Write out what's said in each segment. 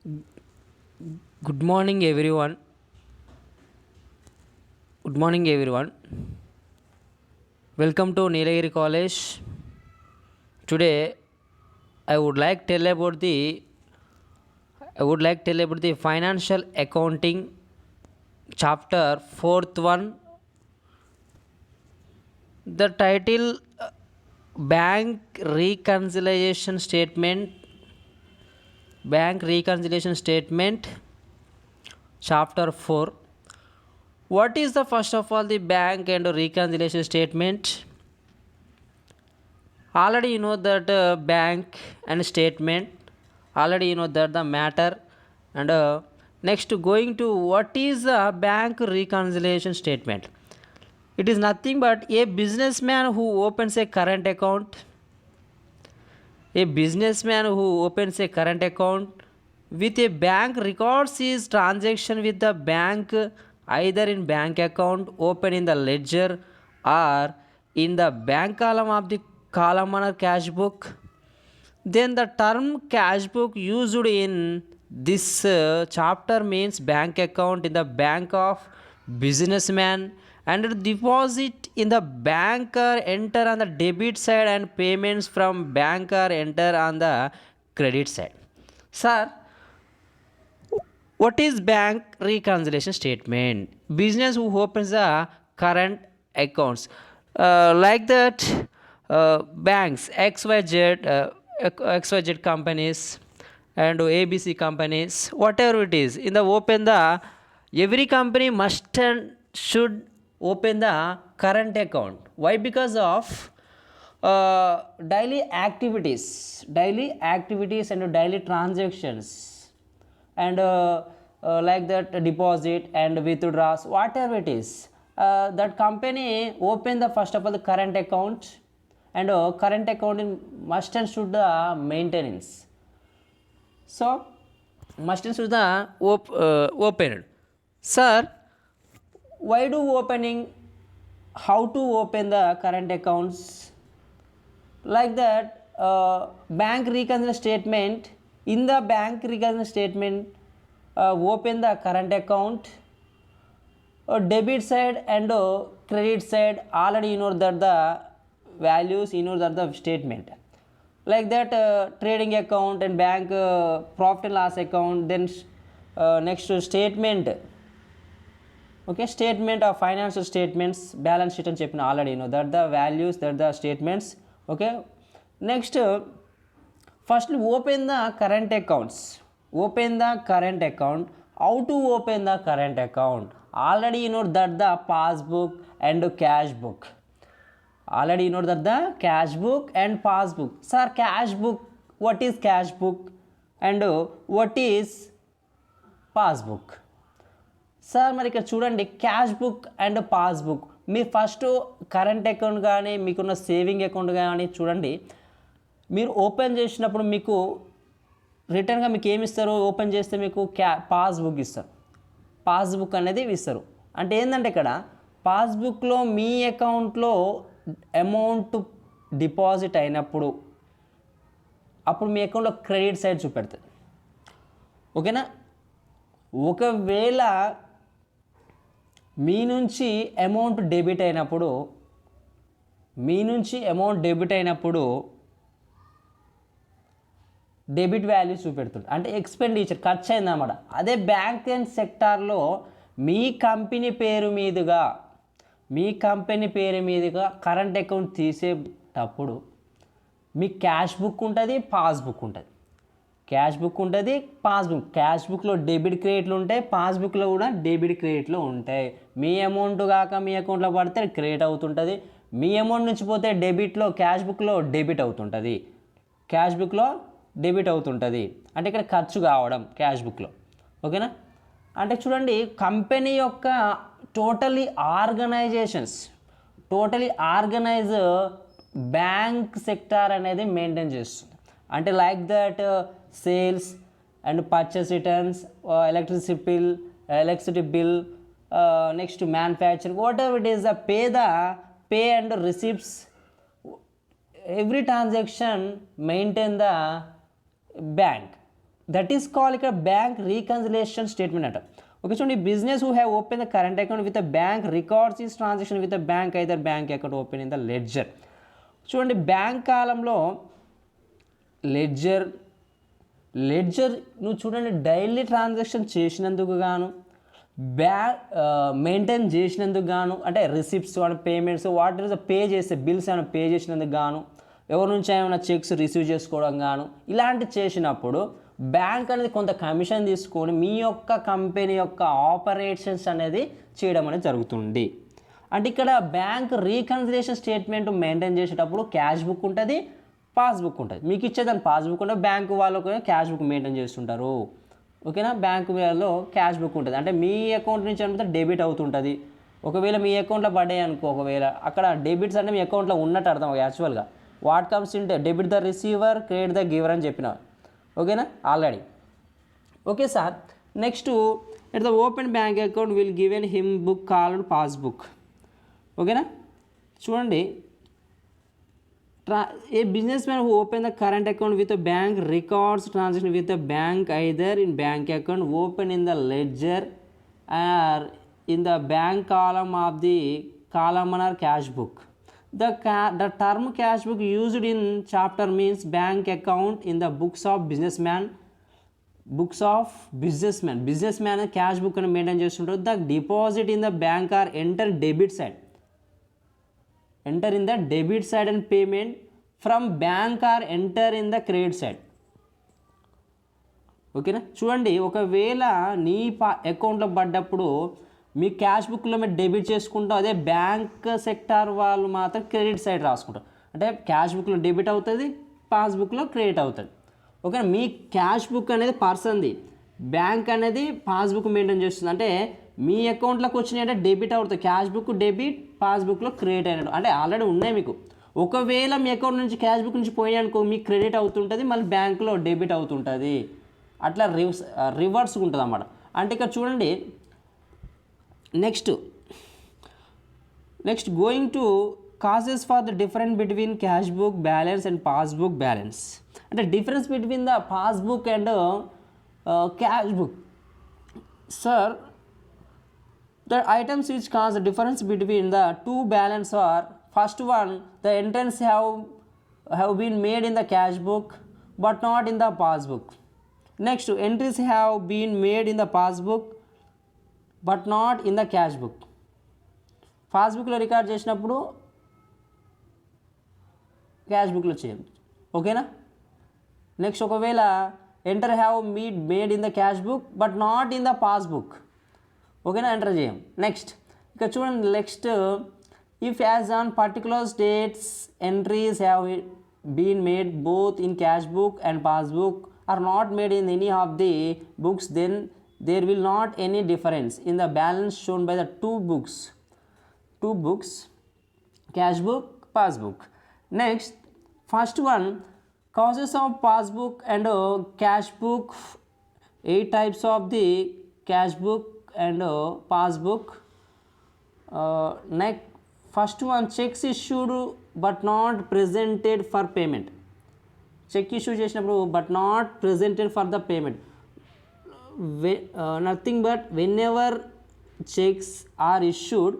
Good morning, everyone. Good morning, everyone. Welcome to Nilagiri College. Today, I would like tell about the financial accounting chapter fourth one. The title Bank Reconciliation Statement. Bank Reconciliation Statement, chapter 4. What is the first of all the bank and reconciliation statement? Already you know that bank and statement. Already you know that the matter. And next going to what is a bank reconciliation statement? It is nothing but a businessman who opens a current account. A businessman who opens a current account with a bank records his transaction with the bank either in bank account open in the ledger or in the bank column of the column or cash book. Then the term cash book used in this chapter means bank account in the bank of businessman and deposit in the banker enter on the debit side and payments from banker enter on the credit side. Sir, what is bank reconciliation statement? Business who opens the current accounts. Like that, banks, XYZ companies and ABC companies, whatever it is, in the open the every company must and should open the current account. Why? Because of daily activities and daily transactions and like that deposit and withdrawals whatever it is, that company open the first of all the current account and current account in must and should the maintenance. So must and should the open. Sir, why do opening, how to open the current accounts? Like that, bank reconciliation statement. In the bank reconciliation statement, open the current account, debit side and credit side. Already you know that the values, you know that the statement. Like that, trading account and bank profit and loss account. Then next to statement. Okay, statement of financial statements, balance sheet and చెప్పిన already you know that the values, that the statements. Okay, next first open the current accounts. Open the current account. How to open the current account? Already you know that the passbook and cash book. Already you know that the cash book and passbook. Sir, cash book, what is cash book and what is passbook? Sir మరి ఇక్కడ చూడండి, cash book and passbook. మీరు first current account కానీ మీకున్న saving account కానీ చూడండి, మీరు open చేసినప్పుడు మీకు రిటర్న్గా మీకు ఏమి ఇస్తారు? ఓపెన్ చేస్తే మీకు పాస్బుక్ ఇస్తారు. పాస్బుక్ అనేది ఇస్తారు. అంటే ఏంటంటే ఇక్కడ పాస్బుక్లో మీ అకౌంట్లో అమౌంట్ డిపాజిట్ అయినప్పుడు అప్పుడు మీ అకౌంట్లో క్రెడిట్ సైడ్ చూపెడుతుంది. ఓకేనా? ఒకవేళ మీ నుంచి అమౌంట్ డెబిట్ అయినప్పుడు డెబిట్ వాల్యూ చూపెడుతుంది. అంటే ఎక్స్పెండిచర్ ఖర్చు అయిందన్నమాట. అదే బ్యాంక్ అండ్ సెక్టార్లో మీ కంపెనీ పేరు మీదుగా కరెంట్ అకౌంట్ తీసేటప్పుడు మీ క్యాష్ బుక్ ఉంటుంది, పాస్బుక్ ఉంటుంది. క్యాష్ బుక్ ఉంటుంది, పాస్బుక్. క్యాష్ బుక్లో డెబిట్ క్రెడిట్లు ఉంటాయి, పాస్బుక్లో కూడా డెబిట్ క్రెడిట్లు ఉంటాయి. మీ అమౌంట్ కాక మీ అకౌంట్లో పడితే క్రెడిట్ అవుతుంటుంది. మీ అమౌంట్ నుంచి పోతే డెబిట్లో క్యాష్ బుక్లో డెబిట్ అవుతుంటుంది. అంటే ఇక్కడ ఖర్చు కావడం క్యాష్ బుక్లో. ఓకేనా? అంటే చూడండి, కంపెనీ యొక్క టోటలీ ఆర్గనైజ్ బ్యాంక్ సెక్టార్ అనేది మెయింటైన్ చేస్తుంది. అంటే like that sales and purchase returns, electricity bill, next manufacturing, what ever it is the pay and receipts, every transaction maintain the bank. That is call ఇక్కడ bank reconciliation statement అంట. Okay చూడండి, business who have open the current account with the bank records is transaction with the bank either bank account open in the ledger. చూడండి, bank కాలంలో ledger నువ్వు చూడండి daily transaction చేసినందుకు గాను, maintain చేసినందుకు గాను, అంటే రిసిప్ట్స్ అండ్ పేమెంట్స్ వాటి పే చేస్తే బిల్స్ ఏమైనా పే చేసినందుకు గాను, ఎవరి నుంచి ఏమైనా చెక్స్ రిసీవ్ చేసుకోవడం గాను, ఇలాంటి చేసినప్పుడు బ్యాంక్ అనేది కొంత కమిషన్ తీసుకొని మీ యొక్క కంపెనీ యొక్క ఆపరేషన్స్ అనేది చేయడం అనేది జరుగుతుంది. అంటే ఇక్కడ బ్యాంక్ రీకన్సిలేషన్ స్టేట్మెంట్ మెయింటైన్ చేసేటప్పుడు క్యాష్ బుక్ ఉంటుంది, పాస్బుక్ ఉంటుంది. మీకు ఇచ్చేదాన్ని పాస్బుక్ ఉంటుంది, బ్యాంకు వాళ్ళకు క్యాష్ బుక్ మెయింటైన్ చేస్తుంటారు. ఓకేనా, బ్యాంకు వేలో క్యాష్ బుక్ ఉంటుంది. అంటే మీ అకౌంట్ నుంచి అంతా డెబిట్ అవుతుంటుంది. ఒకవేళ మీ అకౌంట్లో పడ్డాయి అనుకో, ఒకవేళ అక్కడ డెబిట్స్ అంటే మీ అకౌంట్లో ఉన్నట్టు అర్థం యాక్చువల్గా. What comes in debit the receiver, credit the giver అని చెప్పిన. ఓకేనా already. Okay sir, next at the open bank account will given him book called passbook. ఓకేనా చూడండి, a businessman who open the current account with a bank records transaction with a bank either in bank account open in the ledger or in the bank column of the columnar cash book. The term cash book used in chapter means bank account in the books of businessman cash book అని maintain చేస్తుంటారు. The deposit in the bank are enter in the debit side and payment from bank or enter in the credit side. ఓకేనా చూడండి, ఒకవేళ నీ అకౌంట్లో పడ్డప్పుడు మీ cash బుక్లో మీరు డెబిట్ చేసుకుంటాం, అదే బ్యాంక్ సెక్టార్ వాళ్ళు మాత్రం క్రెడిట్ సైడ్ రాసుకుంటారు. అంటే క్యాష్ బుక్లో డెబిట్ అవుతుంది, పాస్బుక్లో క్రెడిట్ అవుతుంది. ఓకేనా, మీ క్యాష్ బుక్ అనేది పర్సన్ది, బ్యాంక్ అనేది పాస్బుక్ మెయింటైన్ చేస్తుంది. అంటే మీ అకౌంట్లోకి వచ్చినాయి అంటే డెబిట్ అవుతుంది, క్యాష్ బుక్ డెబిట్, పాస్బుక్లో క్రెడిట్ అయినట్టు. అంటే ఆల్రెడీ ఉన్నాయి మీకు. ఒకవేళ మీ అకౌంట్ నుంచి క్యాష్ బుక్ నుంచి పోయినాయి అనుకో, మీకు క్రెడిట్ అవుతుంటుంది, మళ్ళీ బ్యాంకులో డెబిట్ అవుతుంటుంది. అట్లా రివర్స్గా ఉంటుంది అన్నమాట. అంటే ఇక్కడ చూడండి, next going to causes for the difference between cash book balance and passbook balance. అంటే difference between the passbook and cash book. Sir, the items which cause the difference between the two balance are: first one, the entries have been made in the cash book but not in the passbook. Next, entries have been made in the passbook but not in the cash book. పాస్బుక్లో record చేసినప్పుడు cash బుక్లో చేయం. ఓకేనా, next ఒకవేళ enter have made in the cash book but not in the passbook. ఓకేనా, enter చేయం. Next ఇక్కడ చూడండి, next if as on particular dates entries have been made both in cash book and passbook are not made in any of the books, then there will not any difference in the balance shown by the two books cash book, passbook. Next, first one, causes of passbook and cash book. 8 types of the cash book and passbook. Next, first one, checks issued but not presented for payment. Check issue చేసినప్పుడు but not presented for the payment. Nothing but whenever checks are issued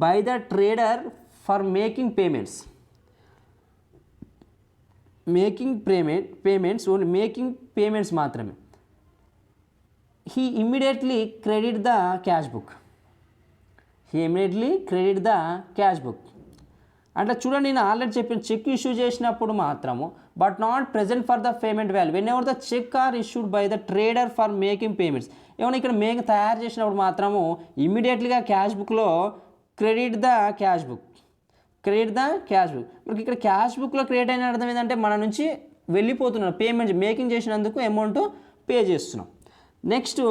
by the trader for making payments only making payments మాత్రమే, he immediately credit the cash book. అంటే చూడండి, నేను already చెప్పిన check issue చేసినప్పుడు మాత్రము but not present for the payment value whenever the cheque are issued by the trader for making payments. ఏమైనా ఇక్కడ తయారు చేసినప్పుడు మాత్రము ఇమ్మీడియట్లీగా క్యాష్ బుక్లో క్రెడిట్ ద క్యాష్ బుక్. మనకి ఇక్కడ క్యాష్ బుక్లో క్రెడిట్ అయిన అర్థం ఏంటంటే మన నుంచి వెళ్ళిపోతున్నాం, పేమెంట్ మేకింగ్ చేసినందుకు అమౌంట్ పే చేస్తున్నాం. Next,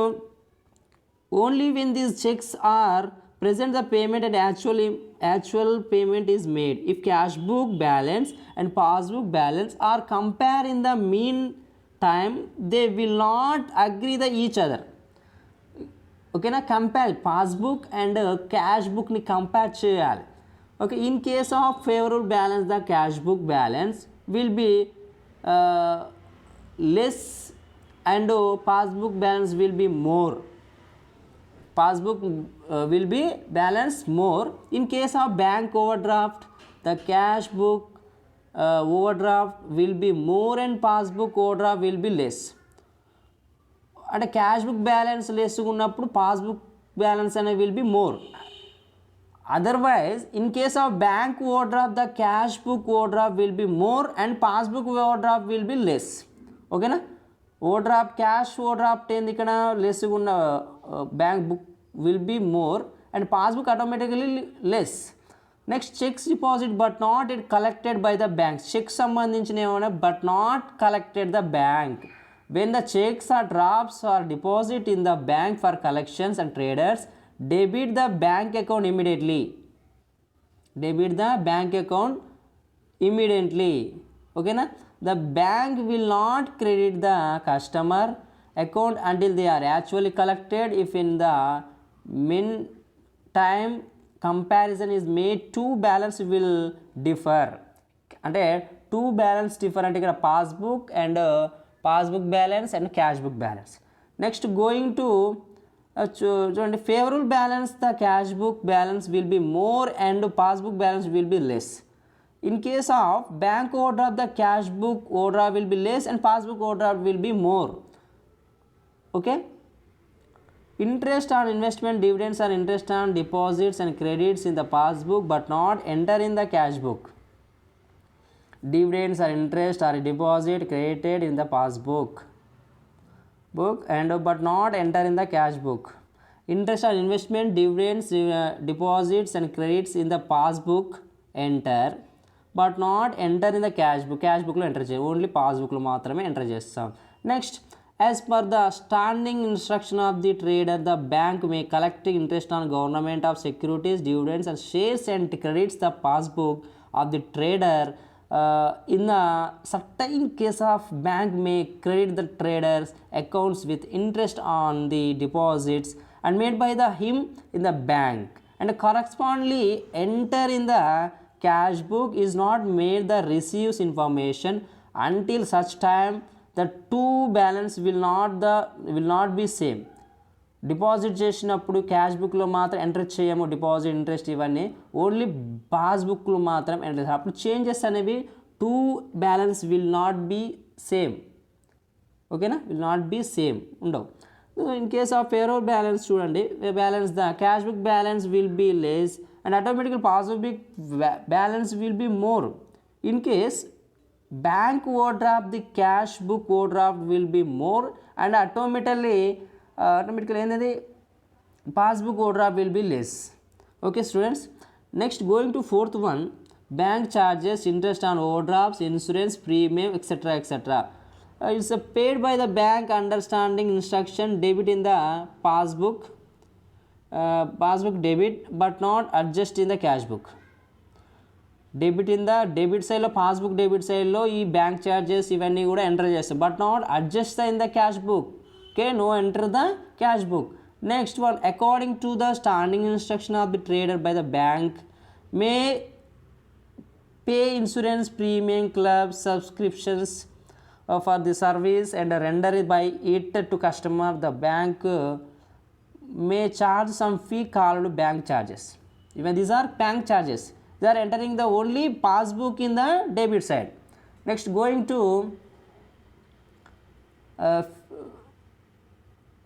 only when these cheques are present the payment and actual payment is made. If cash book balance and passbook balance are compared in the meantime, they will not agree the each other. Okay na, compare passbook and cash book ni compare cheyali. Okay, in case of favorable balance, the cash book balance will be less and passbook balance will be more. Passbook will be balanced more. In case of bank overdraft, the cash book overdraft will be more and passbook overdraft will be less. అంటే cash book balance లెస్గా ఉన్నప్పుడు passbook balance అనేది will be more. Otherwise in case of bank overdraft the cash book overdraft will be more and passbook overdraft will be less. ఓకేనా, overdraft cash overdraft ఏంది ఇక్కడ లెస్గా ఉన్న bank book will be more and passbook automatically less. Next cheques deposit but not it collected by the bank. Cheque సంబంధించిన ఏమైనా but not collected the bank. When the checks are drops or deposit in the bank for collections and traders, debit the bank account immediately. Debit the bank account immediately. Okay na? The bank will not credit the customer account until they are actually collected. If in the meantime comparison is made, two balance will differ. అంటే two balance differ అంటే ఇక్కడ passbook and passbook balance and cash book balance. Next going to చూడండి, favourable balance the cash book balance will be more and passbook balance will be less. In case of bank overdraft the cash book overdraft will be less and passbook overdraft will be more. Okay, interest on investment, dividends and interest on deposits and credits in the passbook but not enter in the cash book. Dividends or interest or deposit credited in the passbook and but not enter in the cash book. Interest on investment, dividends, deposits and credits in the passbook enter but not enter in the cash book. Cash book lo enter cheyam, only passbook lo maatrame enter chestam. Next, as per the standing instruction of the trader, the bank may collect interest on government of securities, dividends and shares and credits the passbook of the trader. In the certain case of bank may credit the traders accounts with interest on the deposits and made by the him in the bank and correspondingly enter in the cash book is not made the receives information until such time the two balance will not be same. Deposit చేసినప్పుడు cash బుక్లో మాత్రం enter చేయము, deposit interest ఇవన్నీ only పాస్బుక్లో మాత్రం enter చేస్తాం. అప్పుడు changes అనేవి two balance will not be same. ఓకేనా, విల్ నాట్ బీ సేమ్ ఉండవు. In case of favourable balance చూడండి, balance the cash book balance will be less and automatical passbook balance will be more. In case bank overdraft the cash book overdraft will be more and automatically ఏంటది passbook overdraft will be less. Okay students, next going to fourth one, bank charges, interest on overdrafts, insurance premium etcetera etcetera. It's paid by the bank understanding instruction debit in the passbook debit but not adjust in the cash book. Debit in the debit సైడ్లో passbook debit సైడ్లో ఈ bank charges ఇవన్నీ కూడా enter చేస్తాం but not adjust in the cash book. Okay, no enter the cash book. Next one, according to the standing instruction of the trader by the bank may pay insurance premium, club subscriptions for the service and render it by it to customer. The bank may charge some fee called bank charges. Even these are bank charges, they are entering the only passbook in the debit side. Next, going to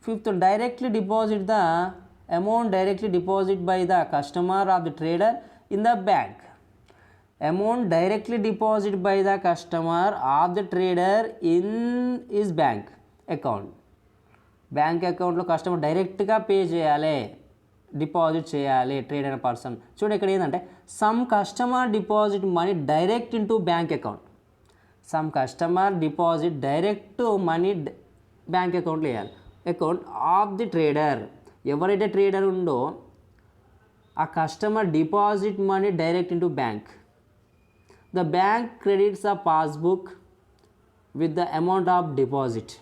fifth, directly deposit the amount directly deposit by the customer of the trader in the bank. Amount directly deposit by the customer of the trader in his bank account. Bank అకౌంట్లో customer డైరెక్ట్గా pay చేయాలి, deposit చేయాలి trade అయిన person. చూడండి ఇక్కడ ఏంటంటే some customer deposit money direct into bank account. Some customer deposit direct money bank అకౌంట్లో వేయాలి. అకౌంట్ ఆఫ్ ది ట్రేడర్, ఎవరైతే ట్రేడర్ ఉందో ఆ customer deposit money direct into bank. The bank credits the passbook with the amount of deposit.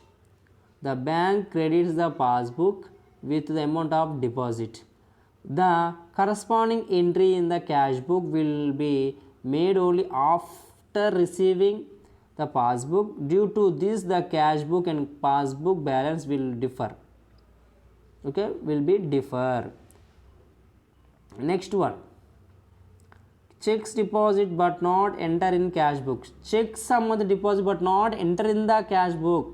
The bank credits the passbook with the amount of deposit. The corresponding entry in the cash book will be made only after receiving the passbook. Due to this, the cash book and passbook balance will differ. Okay, will be differ. Next one, checks deposit but not enter in cash book. Checks some of the deposit but not enter in the cash book.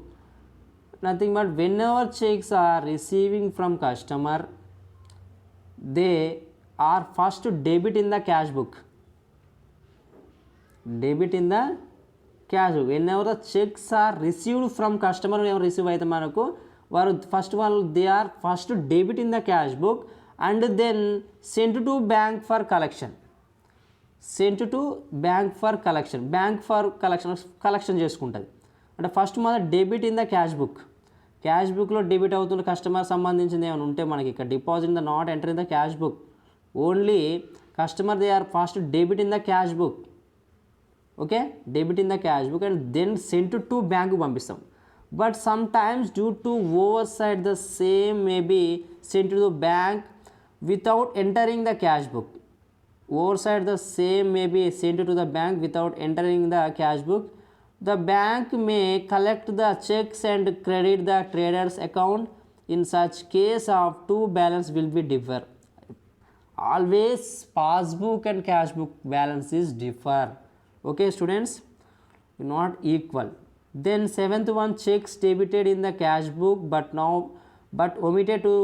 Nothing but whenever checks are receiving from customer, they are first to debit in the cash book. Debit in the cash book. Whenever the checks are received from customer, whenever receive అయితే మనకు వారు first of all they are first to debit in the cash book and then sent to bank for collection. Sent to bank for collection. Bank for collection చేసుకుంటుంది. అంటే first మన debit in the cash book. Cash బుక్లో debit అవుతున్న customer సంబంధించింది ఏమైనా ఉంటే మనకి ఇక్కడ deposit in the not enter in the cash book. Only customer they are first debit in the cash book. Okay, debit in the cash book and then sent to bank పంపిస్తాం. But sometimes due to oversight the same may be sent to the bank without entering the cash book. Overside the same may be sent to the bank without entering the cash book. The bank may collect the checks and credit the trader's account. In such case of two balance will be differ. Always passbook and cash book balance is differ. Okay students, not equal. Then seventh one, checks debited in the cash book but omitted to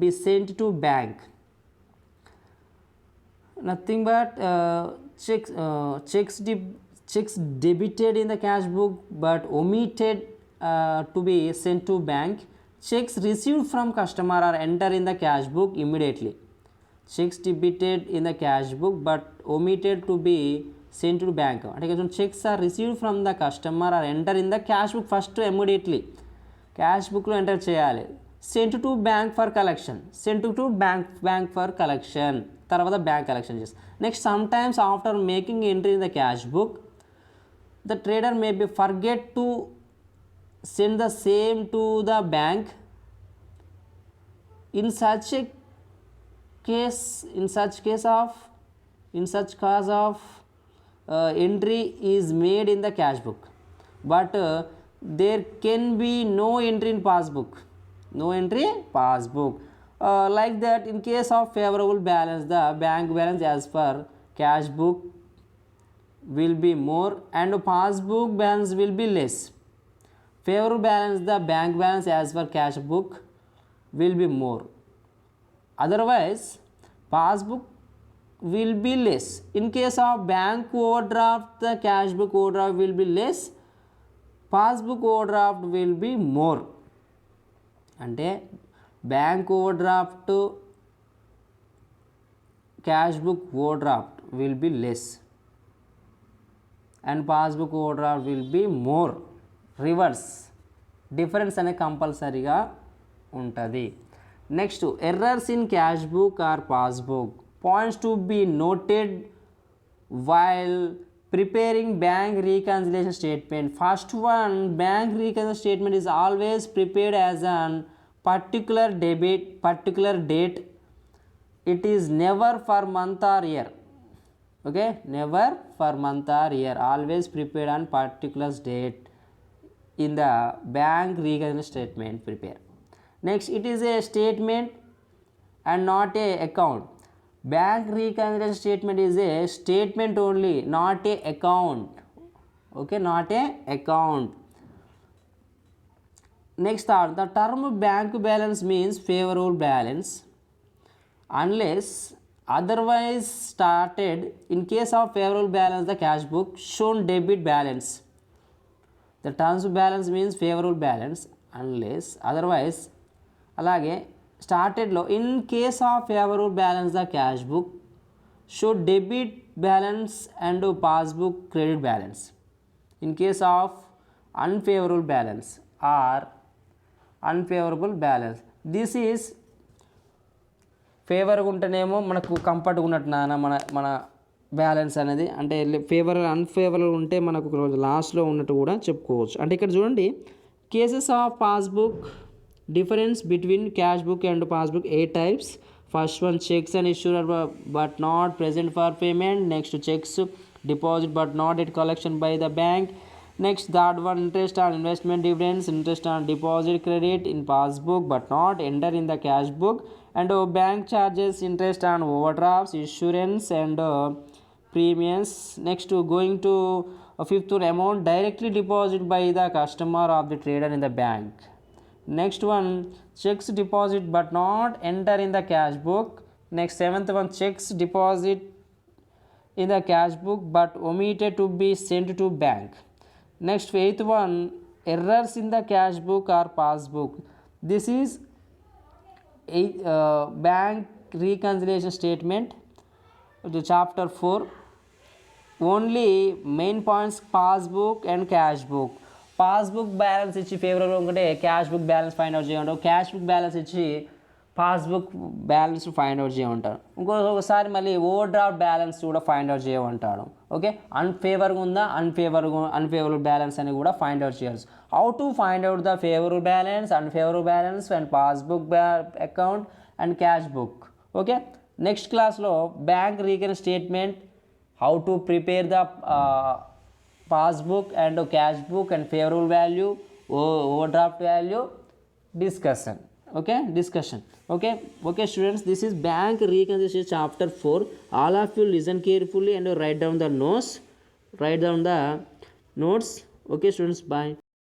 be sent to bank. Nothing but checks debited in the cash book but omitted to be sent to bank. Checks received from customer are enter in the cash book immediately. Checks debited in the cash book but omitted to be sent to bank. అంటే కొంచెం checks are received from the customer are enter in the cash book first immediately. Cash book లో enter చేయాలి. Sent to bank for collection. Sent to bank for collection. తర్వాత bank collection చేస్తాం. Next some times after making entry in the cash book the trader may be forget to send the same to the bank. In such case of entry is made in the cash book but there can be no entry in passbook. No entry passbook. Like that, in case of favorable balance, the bank balance as per cash book will be more and passbook balance will be less. Favorable balance, the bank balance as per cash book will be more. Otherwise, passbook will be less. In case of bank overdraft, the cash book overdraft will be less. Passbook overdraft will be more. అంటే bank overdraft cash book overdraft will be less and passbook overdraft will be more. Reverse difference అనేది కంపల్సరీగా ఉంటుంది. Next, errors in cash book or passbook. Points to be noted while preparing bank reconciliation statement. First one, bank reconciliation statement is always prepared as an particular date. It is never for month or year. Okay, never for month or year, always prepared on particular date in the bank reconciliation statement prepare. Next, it is a statement and not a account. Bank reconciliation statement is a statement only, not a account. Okay, not a account. Next thought, the term bank balance means favorable balance unless otherwise started. In case of favorable balance, the cash book shown debit balance. The terms balance means favorable balance unless otherwise. అలాగే స్టార్టెడ్లో in case of favourable balance the cash book should debit balance and passbook credit balance. In case of unfavourable balance or unfavourable balance, this is ఫేవర్గా ఉంటేనేమో మనకు కంఫర్ట్గా ఉన్నట్టు మన balance అనేది, అంటే ఫేవర్ అన్ఫేవరబుల్ ఉంటే మనకు రోజు లాస్ట్లో ఉన్నట్టు కూడా చెప్పుకోవచ్చు. అంటే ఇక్కడ చూడండి, cases of passbook difference between cash book and passbook 8 types. First one, checks and issued but not present for payment. Next, checks deposit but not at collection by the bank. Next, that one, interest on investment dividends, interest on deposit credit in passbook but not enter in the cash book, and bank charges interest on overdrafts, insurance, and premiums. Next, going to fifth one, amount directly deposited by the customer of the trader in the bank. Next one, checks deposit but not enter in the cash book. Next, seventh one, checks deposit in the cash book but omitted to be sent to bank. Next, eighth one, errors in the cash book or passbook. This is a bank reconciliation statement, the chapter 4. Only main points, passbook and cash book. Passbook balance ఇచ్చి favourable ఉంటే cash book balance find out చేయమంటారు, cash book balance ఇచ్చి passbook balance find out చేయమంటారు. ఇంకొకసారి మళ్ళీ overdraft balance కూడా find out చేయమంటాడు. Okay, అన్ఫేవర్గా ఉందా, అన్ఫేవరబుల్ బ్యాలెన్స్ అని కూడా ఫైండ్ అవుట్ చేయాల్సి. How to find out the favourable balance, unfavourable balance and passbook account and cash book. Okay, next క్లాస్లో bank recon statement, how to prepare the passbook and cash book and favorable value, overdraft value discussion. Okay students, this is bank reconciliation chapter 4. All of you listen carefully and write down the notes. Okay students, bye.